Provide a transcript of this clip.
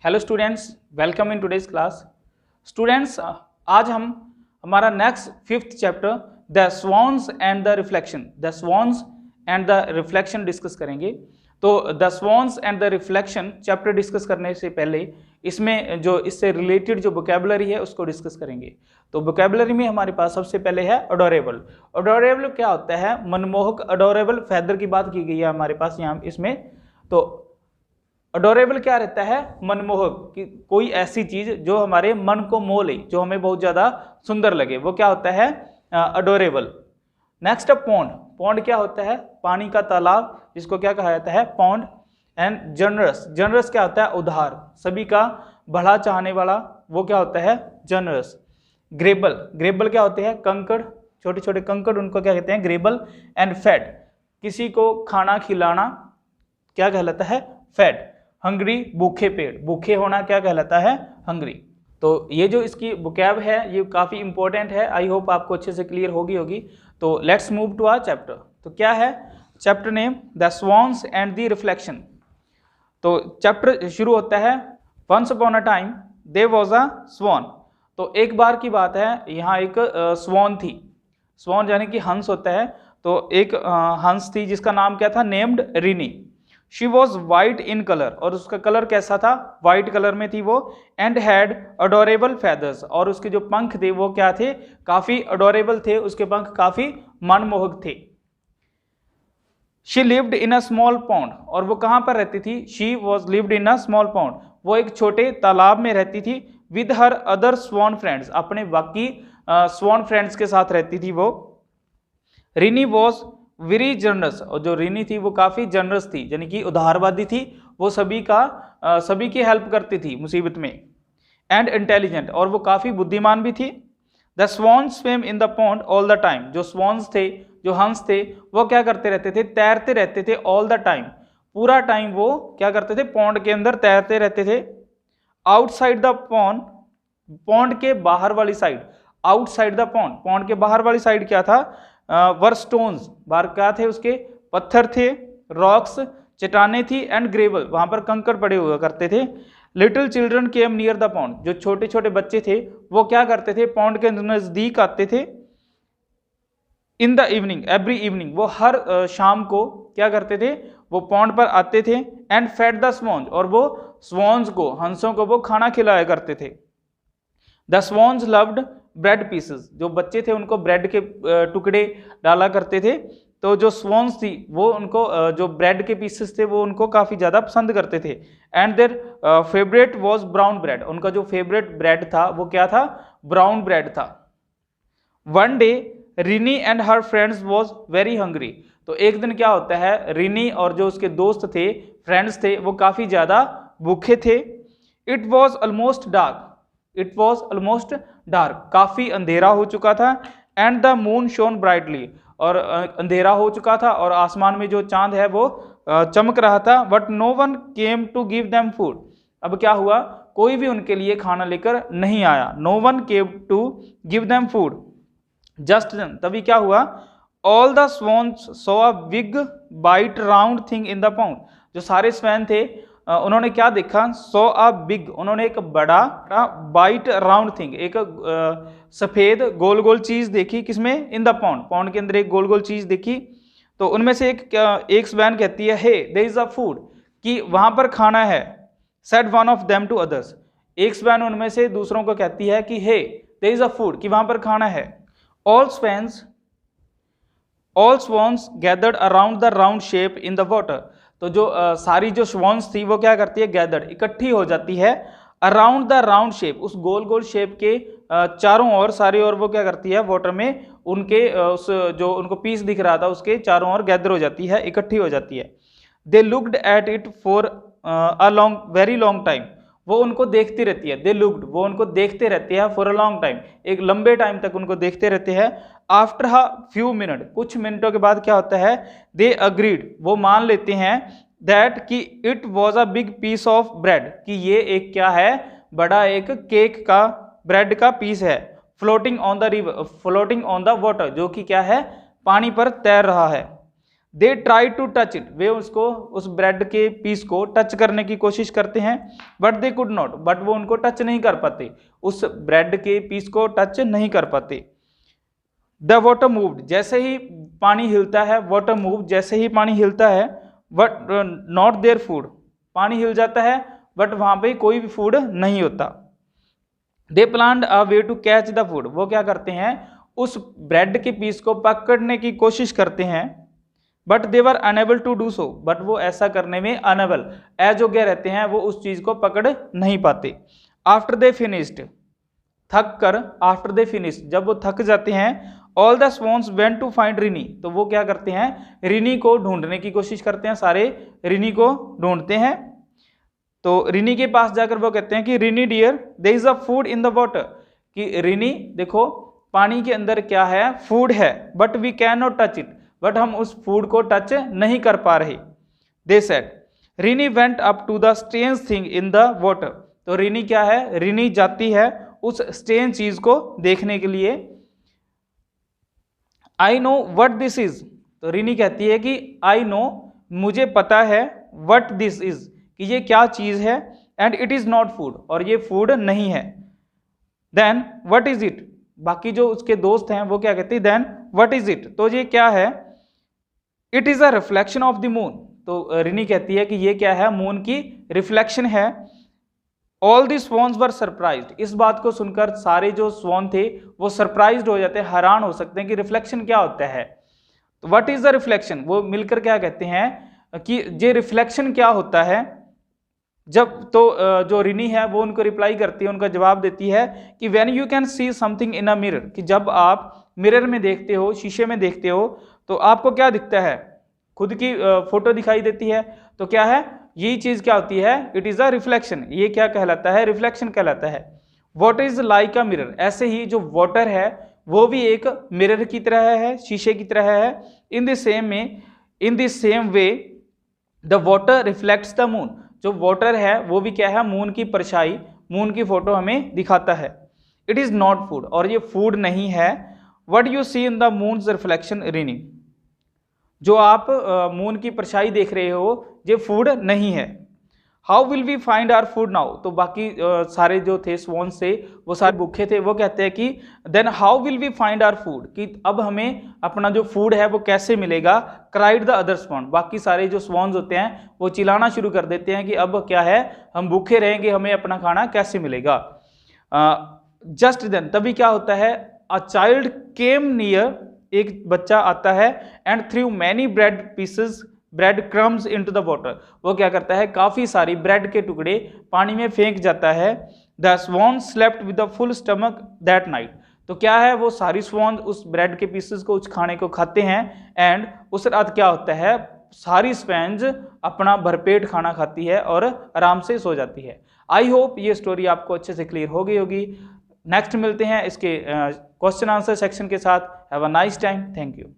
Hello students, welcome in today's class. Students, आज हम हमारा next fifth chapter the swans and the reflection discuss करेंगे। तो the swans and the reflection chapter discuss करने से पहले इसमें जो इससे रिलेटेड जो वोकैबुलरी है उसको डिस्कस करेंगे। तो वोकैबुलरी में हमारे पास सबसे पहले है अडोरेबल। अडोरेबल क्या होता है? मनमोहक। अडोरेबल फेदर की बात की गई है हमारे पास यहाँ इसमें। तो अडोरेबल क्या रहता है? मनमोहक, कि कोई ऐसी चीज जो हमारे मन को मोह ले, जो हमें बहुत ज्यादा सुंदर लगे, वो क्या होता है? अडोरेबल। Next pond. पॉन्ड क्या होता है? पानी का तालाब, जिसको क्या कहा जाता है? पॉन्ड। And generous. जनरस क्या होता है? उदार, सभी का भला चाहने वाला, वो क्या होता है? जनरस। ग्रेबल। ग्रेबल क्या होते हैं? कंकड़, छोटे छोटे कंकड़, उनको क्या कहते हैं? ग्रेबल। एंड फैट, किसी को खाना खिलाना क्या कहलाता है? फैट। हंग्री, भूखे पेट, भूखे होना क्या कहलाता है? हंग्री। तो ये जो इसकी वोकैब है ये काफ़ी इंपॉर्टेंट है। आई होप आपको अच्छे से क्लियर होगी। तो let's move to our chapter. तो क्या है chapter name? The swans and the reflection. तो चैप्टर शुरू होता है, once upon a time there was a swan. तो एक बार की बात है, यहाँ एक स्वॉन थी। स्वॉन यानी कि हंस होता है। तो एक हंस थी जिसका नाम क्या था? Named Rini. She was white in colour, और उसका कलर कैसा था? वाइट कलर में थी वो। एंड हैड अडोरेबल फेदर्स, और उसके जो पंख थे वो क्या थे? काफी अडोरेबल थे, उसके पंख काफी मनमोहक थे। She lived in a small pond, और वो कहां पर रहती थी? She was lived in a small pond, वो एक छोटे तालाब में रहती थी। With her other sworn friends, अपने बाकी स्वॉन फ्रेंड्स के साथ रहती थी वो। रिनी वॉज वेरी जनरस, और जो रिनी थी वो काफी जनरस थी, यानी कि उदारवादी थी। वो सभी की हेल्प करती थी मुसीबत में। एंड इंटेलिजेंट, और वो काफी बुद्धिमान भी थी। The swans swim in the pond all the time, जो स्वॉन्स थे, जो हंस थे, वो क्या करते रहते थे? तैरते रहते थे ऑल द टाइम, पूरा टाइम वो क्या करते थे? पॉन्ड के अंदर तैरते रहते थे। आउटसाइड द पॉन्ड, पॉन्ड के बाहर वाली side, outside the pond, pond के बाहर वाली साइड क्या था? वर स्टोन्स, बाहर क्या थे उसके? पत्थर थे। रॉक्स, चट्टाने थी। एंड ग्रेवल, वहां पर कंकड़ पड़े हुआ करते थे। Little children came near the pond, जो छोटे छोटे बच्चे थे वो क्या करते थे? पॉन्ड के नजदीक आते थे। In the evening, every evening, वो हर शाम को क्या करते थे? वो पॉन्ड पर आते थे। एंड फेड द स्वॉन्स, और वो स्वॉन्स को, हंसों को वो खाना खिलाया करते थे। The swans loved bread pieces, जो बच्चे थे उनको ब्रेड के टुकड़े डाला करते थे। तो जो स्वॉन्स थी वो उनको जो ब्रेड के पीसेस थे वो उनको काफी ज्यादा पसंद करते थे। And their favourite was brown bread, उनका जो फेवरेट ब्रेड था वो क्या था? ब्राउन ब्रेड था। One day Rini and her friends was very hungry. तो एक दिन क्या होता है? रिनी और जो उसके दोस्त थे, फ्रेंड्स थे, वो काफी ज्यादा भूखे थे। It was almost dark, it was almost dark, काफी अंधेरा हो चुका था। And the moon shown brightly, और अंधेरा हो चुका था और आसमान में जो चांद है वो चमक रहा था। But no one came to give them food. अब क्या हुआ? कोई भी उनके लिए खाना लेकर नहीं आया। No one came to give them food. Just then, तभी क्या हुआ? All the swans saw a big bite round thing in the pond, जो सारे स्वैन थे उन्होंने क्या देखा? सो अ बिग, उन्होंने एक बड़ा बाइट राउंड थिंग, एक सफेद गोल गोल चीज देखी। किसमें? इन द पॉन्ड, पॉन्ड के अंदर एक गोल गोल चीज देखी। तो उनमें से एक स्वैन कहती है, hey there is a food, कि वहां पर खाना है। Said one of them to others, एक स्वैन उनमें से दूसरों को कहती है कि hey there is a food, कि वहां पर खाना है। All swans gathered around the round shape in the water. तो जो सारी जो स्वॉन्स थी वो क्या करती है? गैदर्ड, इकट्ठी हो जाती है। अराउंड द राउंड शेप, उस गोल गोल शेप के चारों ओर, सारी ओर वो क्या करती है? वाटर में उनके उस जो उनको पीस दिख रहा था उसके चारों ओर गैदर हो जाती है, इकट्ठी हो जाती है। They looked at it for a long, very long time, वो उनको देखती रहती है। दे लुक्ड, वो उनको देखते रहते हैं। फॉर अ लॉन्ग टाइम, एक लंबे टाइम तक उनको देखते रहते हैं। आफ्टर अ फ्यू मिनट, कुछ मिनटों के बाद क्या होता है? दे अग्रीड, वो मान लेते हैं दैट कि it was a big piece of bread, कि ये एक क्या है? बड़ा एक केक का, ब्रेड का पीस है। Floating on the river, floating on the water, जो कि क्या है? पानी पर तैर रहा है। They try to touch it, वे उसको, उस ब्रेड के पीस को टच करने की कोशिश करते हैं, but they could not, but वो उनको टच नहीं कर पाते, उस ब्रेड के पीस को टच नहीं कर पाते। द वाटर मूव्ड, जैसे ही पानी हिलता है, वाटर मूव, जैसे ही पानी हिलता है, बट नॉट देयर फूड, पानी हिल जाता है बट वहां पे कोई भी फूड नहीं होता। They planned a way to catch the food, वो क्या करते हैं, उस ब्रेड के पीस को पकड़ने की कोशिश करते हैं, but they were unable to do so, but वो ऐसा करने में अनेबल, अयोग्य रहते हैं, वो उस चीज को पकड़ नहीं पाते। आफ्टर दे फिनिश्ड, थक कर, आफ्टर दे फिनिश, जब वो थक जाते हैं, all the swans went to find Rini, तो वो क्या करते हैं, रिनी को ढूंढने की कोशिश करते हैं, सारे रिनी को ढूंढते हैं। तो रिनी के पास जाकर वो कहते हैं कि Rini dear there is a food in the water, कि रिनी देखो पानी के अंदर क्या है, फूड है, but we can not touch it, but हम उस फूड को टच नहीं कर पा रहे। They said Rini went up to the strange thing in the water, तो रिनी क्या है, रिनी जाती है उस स्ट्रेंज चीज को देखने के लिए। I know what this is, तो रिनी कहती है कि आई नो, मुझे पता है, व्हाट दिस इज, कि ये क्या चीज है, and it is not food, और ये फूड नहीं है। देन व्हाट इज इट, बाकी जो उसके दोस्त हैं वो क्या कहते हैं, देन व्हाट इज इट, तो ये क्या है, it is a reflection of the moon, तो रिनी कहती है कि ये क्या है, मून की रिफ्लेक्शन है। All the swans were surprised, इस बात को सुनकर सारे जो स्वॉन थे वो सरप्राइज्ड हो जाते हैं, हैरान हो सकते हैं कि रिफ्लेक्शन क्या होता है। तो व्हाट इज द रिफ्लेक्शन, वो मिलकर क्या कहते हैं कि ये रिफ्लेक्शन क्या होता है। जब तो जो रिनी है वो उनको रिप्लाई करती है, उनका जवाब देती है कि when you can see something in a mirror, कि जब आप मिरर में देखते हो, शीशे में देखते हो, तो आपको क्या दिखता है, खुद की फोटो दिखाई देती है, तो क्या है, यही चीज क्या होती है, इट इज अ रिफ्लेक्शन, ये क्या कहलाता है, रिफ्लेक्शन कहलाता है। Water is like a mirror, ऐसे ही जो वाटर है वो भी एक मिरर की तरह है, शीशे की तरह है। In the same way the water reflects the moon, जो वाटर है वो भी क्या है, मून की परछाई, मून की फोटो हमें दिखाता है। इट इज नॉट फूड, और ये फूड नहीं है। What you see in the moon's reflection Rini, जो आप मून की परछाई देख रहे हो ये फूड नहीं है। How will we find our food now, तो बाकी सारे जो थे स्वॉन से वो सारे भूखे थे, वो कहते हैं कि then how will we find our food, कि अब हमें अपना जो फूड है वो कैसे मिलेगा। क्राइड द अदर स्वॉन, बाकी सारे जो स्वॉन्स होते हैं वो चिल्लाना शुरू कर देते हैं कि अब क्या है, हम भूखे रहेंगे, हमें अपना खाना कैसे मिलेगा। जस्ट देन, तभी क्या होता है, अ चाइल्ड केम नियर, एक बच्चा आता है, and through many bread pieces bread crumbs into the water, वो क्या करता है, काफी सारी ब्रेड के टुकड़े पानी में फेंक जाता है। The sworn slept with the full stomach that night, तो क्या है, वो सारी स्वॉन उस ब्रेड के पीसेस को, उस खाने को खाते हैं, एंड उस रात क्या होता है, सारी स्वैंज अपना भरपेट खाना खाती है और आराम से सो जाती है। आई होप ये स्टोरी आपको अच्छे से क्लियर हो गई होगी। नेक्स्ट मिलते हैं इसके क्वेश्चन आंसर सेक्शन के साथ। Have a nice time, thank you.